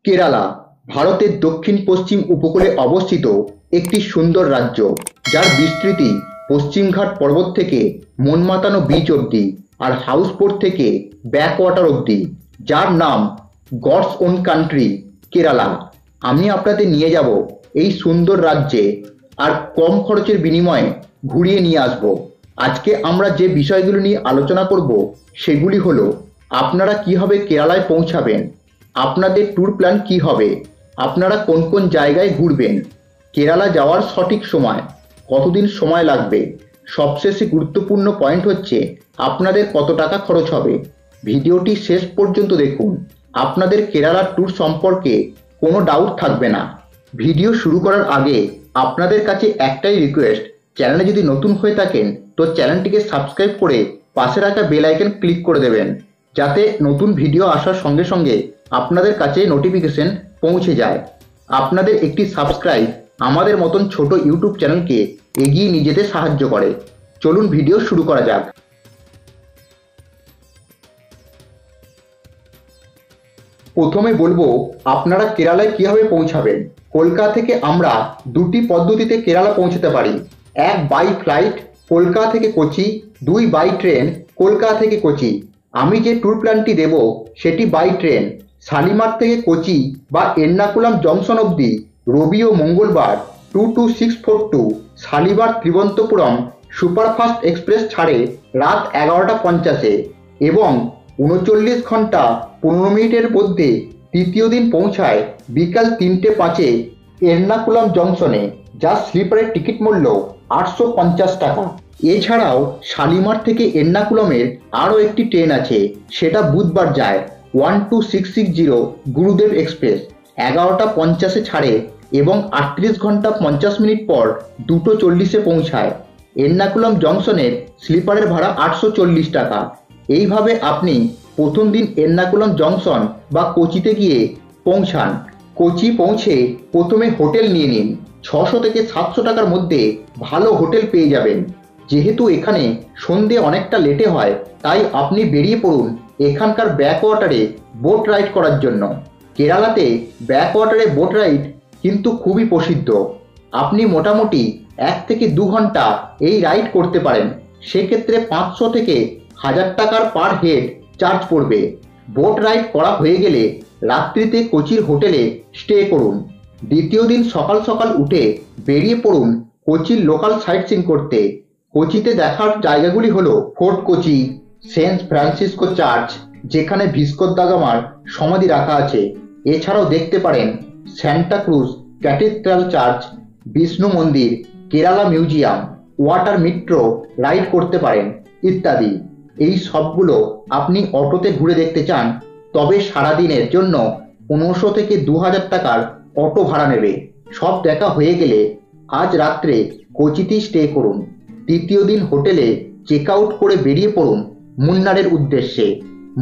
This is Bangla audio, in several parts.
কেরালা ভারতের দক্ষিণ পশ্চিম উপকূলে অবস্থিত একটি সুন্দর রাজ্য, যার বিস্তৃতি পশ্চিমঘাট পর্বত থেকে মনমাতানো বিচ অবধি আর হাউসবোট থেকে ব্যাকওয়াটার অবধি, যার নাম গডস ওন কান্ট্রি কেরালা। আমি আপনাদের নিয়ে যাব এই সুন্দর রাজ্যে, আর কম খরচের বিনিময়ে ঘুরিয়ে নিয়ে আসব। আজকে আমরা যে বিষয়গুলো নিয়ে আলোচনা করব সেগুলি হলো: আপনারা কিভাবে কেরালায় পৌঁছাবেন, আপনাদের ট্যুর প্ল্যান কি হবে, আপনারা কোন কোন জায়গায় ঘুরবেন, কেরালা যাওয়ার সঠিক সময়, কতদিন সময় লাগবে, সবশেষে গুরুত্বপূর্ণ পয়েন্ট হচ্ছে আপনাদের কত টাকা খরচ হবে। ভিডিওটি শেষ পর্যন্ত দেখুন, আপনাদের কেরালার ট্যুর সম্পর্কে কোনো ডাউট থাকবে না। ভিডিও শুরু করার আগে আপনাদের কাছে একটাই রিকোয়েস্ট, চ্যানেলে যদি নতুন হয়ে থাকেন তো চ্যানেলটিকে সাবস্ক্রাইব করে পাশে রাখা বেল আইকন ক্লিক করে দেবেন, যাতে নতুন ভিডিও আসার সঙ্গে সঙ্গে আপনাদের কাছে নোটিফিকেশন পৌঁছে যায়। আপনাদের একটি সাবস্ক্রাইব আমাদের মতন ছোট ইউটিউব চ্যানেলকে এগিয়ে নিয়ে যেতে সাহায্য করে। চলুন ভিডিও শুরু করা যাক। প্রথমে বলবো আপনারা কেরালায় কিভাবে পৌঁছাবেন। কলকাতা থেকে আমরা দুটি পদ্ধতিতে কেরালা পৌঁছতে পারি। এক, বাই ফ্লাইট কলকাতা থেকে কোচি, দুই, বাই ট্রেন কলকাতা থেকে কোচি। আমি যে ট্যুর প্ল্যানটি দেব সেটি বাই ট্রেন। শালিমার থেকে কোচি বা এর্নাকুলাম জংশন অবধি রবি ও মঙ্গলবার 22642 শালিমার ত্রিবন্তপুরম সুপারফাস্ট এক্সপ্রেস ছাড়ে রাত 11টা 50-এ এবং 39 ঘন্টা 15 মিনিটের মধ্যে তৃতীয় দিন পৌঁছায় বিকাল 3টে 5-এ এর্নাকুলাম জংশনে, যার স্লিপারের টিকিট মূল্য 850 টাকা। এছাড়াও শালিমার থেকে এর্নাকুলামের আরও একটি ট্রেন আছে, সেটা বুধবার যায় 12660 গুরুদেব এক্সপ্রেস। 11টা 50-এ ছাড়ে এবং 38 ঘন্টা 50 মিনিট পর 2:40-এ পৌঁছায়। এর্নাকুলাম জংশনের স্লিপারের ভাড়া 840 টাকা। এইভাবে আপনি প্রথম দিন এর্নাকুলাম জংশন বা কোচিতে গিয়ে পৌঁছান। কোচি পৌঁছে প্রথমে হোটেল নিয়ে নিন। 600 থেকে 700 টাকার মধ্যে ভালো হোটেল পেয়ে যাবেন। যেহেতু এখানে সন্ধে অনেকটা লেটে হয়, তাই আপনি বেরিয়ে পড়ুন এখানকার ব্যাকওয়াটারে বোট রাইড করার জন্য। কেরালাতে ব্যাকওয়াটারে বোট রাইড কিন্তু খুবই প্রসিদ্ধ। আপনি মোটামুটি 1 থেকে 2 ঘন্টা এই রাইড করতে পারেন। সেক্ষেত্রে 500 থেকে 1000 টাকার পার হেড চার্জ পড়বে। বোট রাইড করা হয়ে গেলে রাত্রিতে কোচির হোটেলে স্টে করুন। দ্বিতীয় দিন সকাল সকাল উঠে বেরিয়ে পড়ুন কোচির লোকাল সাইট সিন করতে। কোচিতে দেখার জায়গাগুলি হলো fort Kochi, saint Francisco church, যেখানে ভিস্কো দা গামার সমাধি রাখা আছে। এছাড়াও দেখতে পারেন Santa Cruz cathedral church, Vishnu মন্দির, Kerala museum, water metro ride করতে পারেন ইত্যাদি। এই সবগুলো আপনি অটোতে ঘুরে দেখতে চান, তবে সারাদিনের জন্য 1500 থেকে 2000 টাকার অটো ভাড়া নেবে। সব দেখা হয়ে গেলে আজ রাত্রে কোচিতেই স্টে করুন। তৃতীয় দিন হোটেলে চেক আউট করে বেরিয়ে পড়ুন মুন্নারের উদ্দেশ্যে।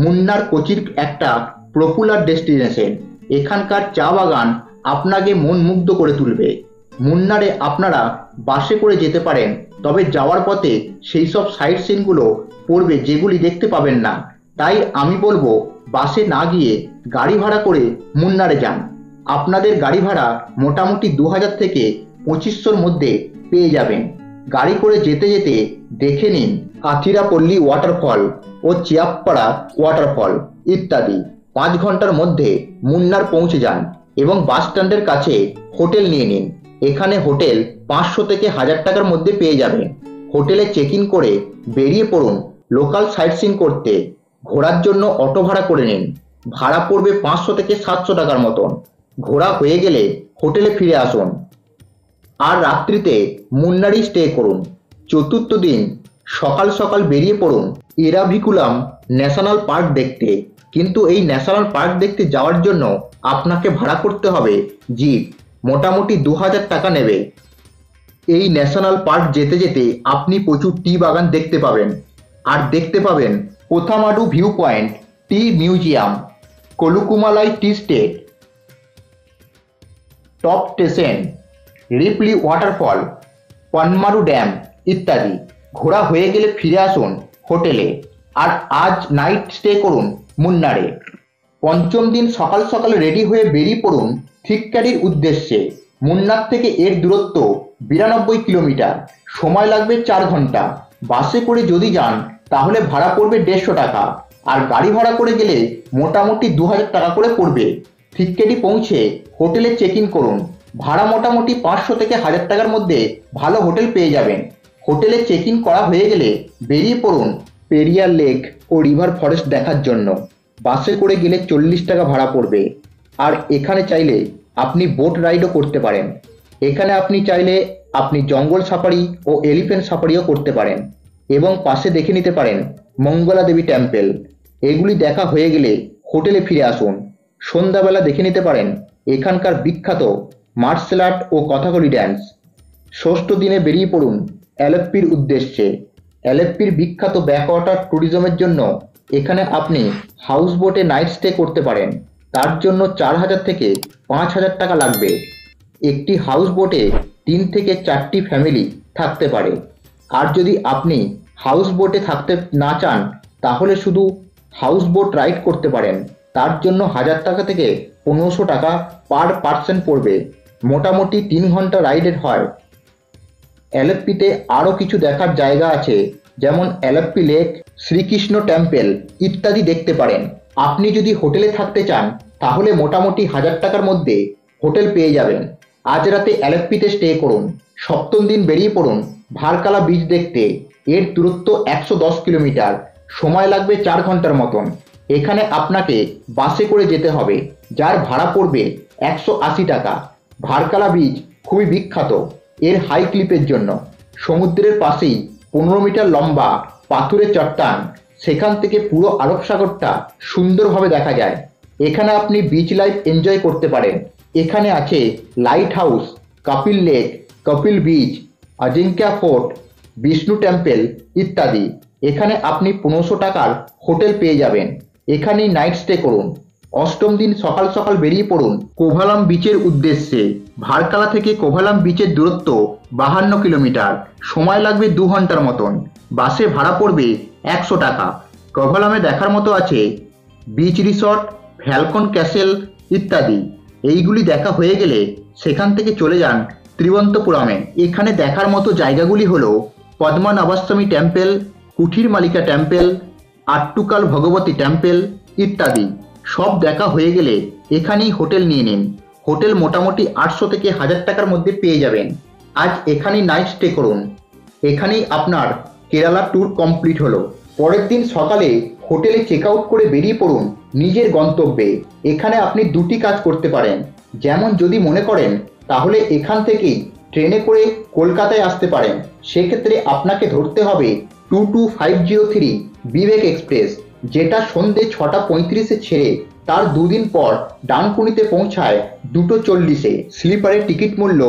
মুন্নার কোচির একটা পপুলার ডেস্টিনেশন। এখানকার চা বাগান আপনাকে মন মুগ্ধ করে তুলবে। মুন্নারে আপনারা বাসে করে যেতে পারেন, তবে যাওয়ার পথে সেই সব সাইট সিনগুলো পড়বে যেগুলি দেখতে পাবেন না। তাই আমি বলবো বাসে না গিয়ে গাড়ি ভাড়া করে মুন্নারে যান। আপনাদের গাড়ি ভাড়া মোটামুটি 2000 থেকে 2500-র মধ্যে পেয়ে যাবেন। গাড়ি করে যেতে যেতে দেখে নিন আথিরাপল্লী ওয়াটারফল ও চিয়াপ্পাড়া ওয়াটারফল ইত্যাদি। 5 ঘন্টার মধ্যে মুন্নার পৌঁছে যান এবং বাস স্ট্যান্ডের কাছে হোটেল নিয়ে নিন। এখানে হোটেল 500 থেকে 1000 টাকার মধ্যে পেয়ে যাবেন। হোটেলে চেক ইন করে বেরিয়ে পড়ুন লোকাল সাইট সিন করতে। ঘোরার জন্য অটো ভাড়া করে নিন। ভাড়া পড়বে 500 থেকে 700 টাকার মতন। ঘোরা হয়ে গেলে হোটেলে ফিরে আসুন আর রাত্রিতে মুন্নারি স্টে করুন। চতুর্থ দিন সকাল সকাল বেরিয়ে পড়ুন ইরাভিকুলাম ন্যাশনাল পার্ক দেখতে। কিন্তু এই ন্যাশনাল পার্ক দেখতে যাওয়ার জন্য আপনাকে ভাড়া করতে হবে জিপ। মোটামুটি 2000 টাকা নেবে। এই ন্যাশনাল পার্ক যেতে যেতে আপনি প্রচুর টি বাগান দেখতে পাবেন, আর দেখতে পাবেন Kothamadu view point, tea museum, Kolukkumalai tea estate, top station, Ripley waterfall, Panmaru dam ইত্যাদি। ঘোরা হয়ে গেলে ফিরে আসুন হোটেলে আর আজ নাইট স্টে করুন মুন্নারে। পঞ্চম দিন সকাল সকাল রেডি হয়ে বেরিয়ে পড়ুন থিক্কারির উদ্দেশ্যে। মুন্নার থেকে এর দূরত্ব 92 কিলোমিটার, সময় লাগবে 4 ঘন্টা। বাসে করে যদি যান তাহলে ভাড়া পড়বে 150 টাকা, আর গাড়ি ভাড়া করে গেলে মোটামুটি 2000 টাকা করে পড়বে। থিক্কারি পৌঁছে হোটেলে চেক ইন করুন। ভাড়া মোটামুটি 500 থেকে 1000 টাকার মধ্যে ভালো হোটেল পেয়ে যাবেন। হোটেলে চেক ইন করা হয়ে গেলে বেরিয়ে পড়ুন পেরিয়ার লেক ও রিভার ফরেস্ট দেখার জন্য। বাসে করে গেলে 40 টাকা ভাড়া পড়বে। আর এখানে চাইলে আপনি বোট রাইডও করতে পারেন। এখানে আপনি চাইলে আপনি জঙ্গল সাফারি ও এলিফ্যান্ট সাফারিও করতে পারেন, এবং পাশে দেখে নিতে পারেন মঙ্গলা দেবী টেম্পল। এগুলি দেখা হয়ে গেলে হোটেলে ফিরে আসুন। সন্ধ্যাবেলা দেখে নিতে পারেন এখানকার বিখ্যাত মার্শাল আর্ট ও কথাকলি ড্যান্স। ষষ্ঠ দিনে বেরিয়ে পড়ুন অ্যালেপ্পির উদ্দেশ্যে। অ্যালেপ্পির বিখ্যাত ব্যাকওয়াটার ট্যুরিজমের জন্য এখানে আপনি হাউস বোটে নাইট স্টে করতে পারেন। তার জন্য 4000 থেকে 5000 টাকা লাগবে। একটি হাউস বোটে 3 থেকে 4টি ফ্যামিলি থাকতে পারে। আর যদি আপনি হাউস বোটে থাকতে না চান তাহলে শুধু হাউস বোট রাইড করতে পারেন। তার জন্য 1000 টাকা থেকে 1500 টাকা পার পার্সন পড়বে। মোটামুটি 3 ঘন্টা রাইডের হয়। অ্যালেপ্পিতে আরও কিছু দেখার জায়গা আছে, যেমন অ্যালেপ্পি লেক, শ্রীকৃষ্ণ টেম্পল ইত্যাদি দেখতে পারেন। আপনি যদি হোটেলে থাকতে চান তাহলে মোটামুটি 1000 টাকার মধ্যে হোটেল পেয়ে যাবেন। আজ রাতে অ্যালেপ্পিতে স্টে করুন। সপ্তম দিন বেরিয়ে পড়ুন ভারকালা বিচ দেখতে। এর দূরত্ব 110 কিলোমিটার, সময় লাগবে 4 ঘন্টার মতন। এখানে আপনাকে বাসে করে যেতে হবে, যার ভাড়া পড়বে 180 টাকা। ভারকালা বিচ খুবই বিখ্যাত এর হাই ক্লিপের জন্য। সমুদ্রের পাশেই 15 মিটার লম্বা পাথুরে চট্টান, সেখান থেকে পুরো আরব সাগরটা সুন্দরভাবে দেখা যায়। এখানে আপনি বিচ লাইফ এনজয় করতে পারেন। এখানে আছে lighthouse, Kappil lake, Kappil beach, Anjengo fort, Vishnu temple ইত্যাদি। এখানে আপনি 1500 টাকার হোটেল পেয়ে যাবেন। এখানেই নাইট স্টে করুন। অষ্টম দিন সকাল সকাল বেরিয়ে পড়ুন কোভালাম বিচের উদ্দেশ্যে। ভারকালা থেকে কোভালাম বিচের দূরত্ব 52 কিলোমিটার, সময় লাগবে 2 ঘন্টার মতন। বাসে ভাড়া পড়বে 100 টাকা। কোভালামে দেখার মতো আছে বিচ রিসর্ট, ফ্যালকন ক্যাসেল ইত্যাদি। এইগুলি দেখা হয়ে গেলে সেখান থেকে চলে যান ত্রিবন্তপুরমে। এখানে দেখার মতো জায়গাগুলি হলো পদ্মনাভাস্বামী টেম্পল, কুঠির মালিকা টেম্পল, আট্টুকাল ভগবতী টেম্পল ইত্যাদি। সব দেখা হয়ে গেলে এখানেই হোটেল নিয়ে নিন। হোটেল মোটামুটি 800 থেকে 1000 টাকার মধ্যে পেয়ে যাবেন। আজ এখানেই নাইট স্টে করুন। এখানেই আপনার কেরালা ট্যুর কমপ্লিট হলো। পরের দিন সকালে হোটেলে চেক আউট করে বেরিয়ে পড়ুন নিজের গন্তব্যে। এখানে আপনি দুটি কাজ করতে পারেন। যেমন যদি মনে করেন তাহলে এখান থেকেই ট্রেনে করে কলকাতায় আসতে পারেন, সেক্ষেত্রে আপনাকে ধরতে হবে 22503 বিবেক এক্সপ্রেস, যেটা সন্ধ্যে 6:35-এ ছেড়ে তার দুদিন পর ডানকুনিতে পৌঁছায় 2:40-এ। স্লিপারের টিকিট মূল্য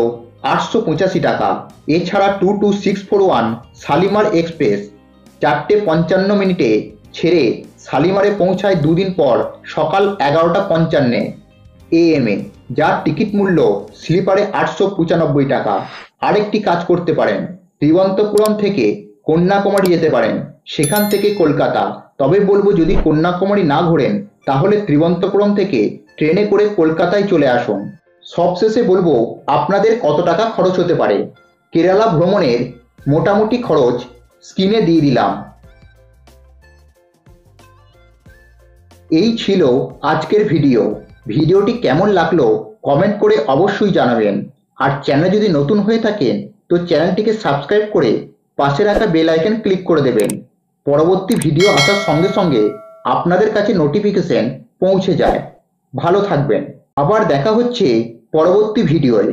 885 টাকা। এছাড়া 22641 শালিমার এক্সপ্রেস 4:55 ছেড়ে শালিমারে পৌঁছায় দুদিন পর সকাল 11:55 AM, যার টিকিট মূল্য স্লিপারে 895 টাকা। আরেকটি কাজ করতে পারেন, তিরুবনন্তপুরম থেকে কন্যাকুমারী যেতে পারেন, সেখান থেকে কলকাতা। তবে বলবো যদি কন্যাকুমারী না ঘোরেন তাহলে তিরুবনন্তপুরম থেকে ট্রেনে করে কলকাতায় চলে আসুন। সবশেষে বলবো আপনাদের কত টাকা খরচ হতে পারে। কেরালা ভ্রমণের মোটামুটি খরচ স্ক্রিনে দিয়ে দিলাম। এই ছিল আজকের ভিডিওটি কেমন লাগলো কমেন্ট করে অবশ্যই জানাবেন। আর চ্যানেল যদি নতুন হয়ে থাকেন তো চ্যানেলটিকে সাবস্ক্রাইব করে পাশে রাখা বেল আইকন ক্লিক করে দেবেন। পরবর্তী ভিডিও আসার সঙ্গে সঙ্গে আপনাদের কাছে নোটিফিকেশন পৌঁছে যায়। ভালো থাকবেন। আবার দেখা হচ্ছে পরবর্তী ভিডিওয়ে।